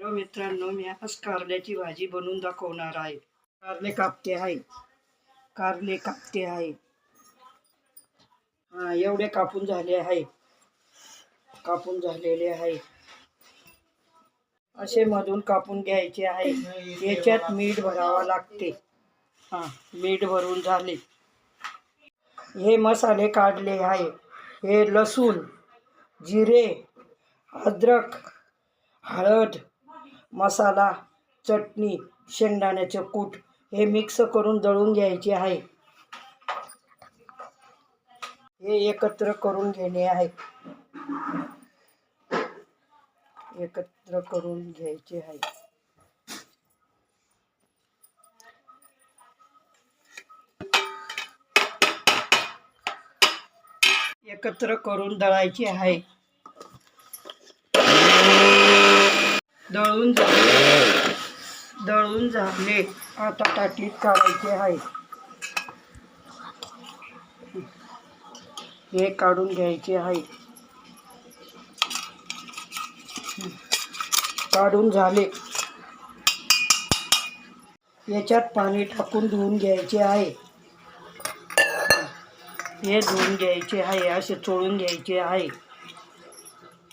मित्रांनो, मी आज कारल्याची भाजी बनवून दाखवणार आहे. कारले कापते आहे. एवढे कापून झाले आहे. कापून झालेले आहे. असे मधून कापून घ्यायचे आहे. याच्यात मीठ भरावा लागते. मीठ भरून झाले. हे मसाले काढले आहे. हे लसूण, जिरे, अद्रक, हळद, मसाला, चटणी, शेंगदाण्याचे कूट हे मिक्स करून दळून घ्यायचे आहे. हे एकत्र करून घेणे आहे. एकत्र करून घ्यायचे आहे. एकत्र करून दळायचे आहे. दळून झाले. आता ताटलीत काढायचे आहे. हे काढून घ्यायचे आहे. काढून झाले. याच्यात पाणी टाकून धुवून घ्यायचे आहे. हे धुवून घ्यायचे आहे. असे चोळून घ्यायचे आहे.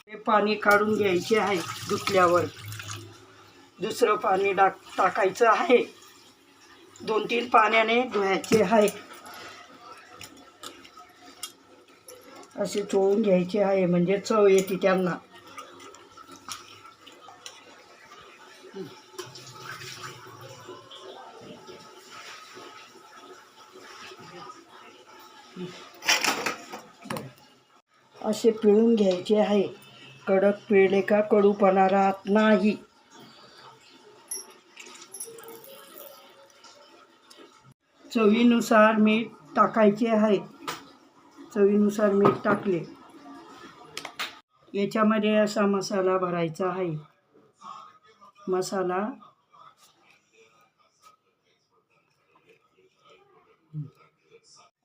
हे पाणी काढून घ्यायचे आहे. धुतल्यावर दुसरं पाणी टाकायचं आहे. 2-3 पाण्याने धुवायचे आहे. असे चोळून घ्यायचे आहे म्हणजे चव येते त्यांना. असे पिळून घ्यायचे आहे. कडक पिळले का कडूपणा राहत नाही. चवीनुसार मीठ टाकायचे आहे. चवीनुसार मीठ टाकले. याच्यामध्ये असा मसाला भरायचा आहे. मसाला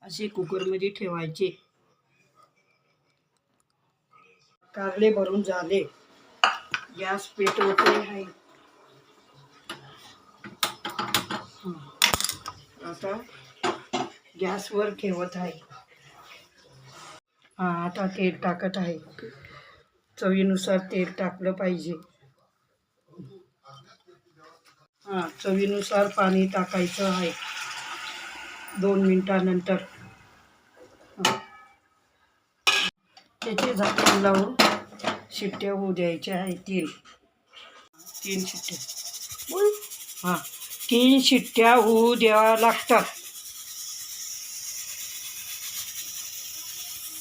असे कुकरमध्ये ठेवायचे. कारले भरून झाले. गॅस पेटवते आहे. आता गॅसवर ठेवत आहे. आता तेल टाकत आहे. चवीनुसार तेल टाकलं पाहिजे. चवीनुसार पाणी टाकायचं आहे. 2 मिनिटानंतर त्याचे झाकण लावून शिट्ट्या होऊ द्यायच्या आहे. 3 शिट्ट्या. 3 शिट्ट्या होऊ द्याव्या लागतात.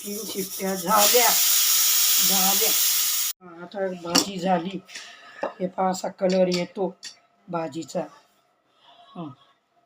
3 शिट्ट्या झाल्या. आता भाजी झाली. हे पहा असा कलर येतो भाजीचा.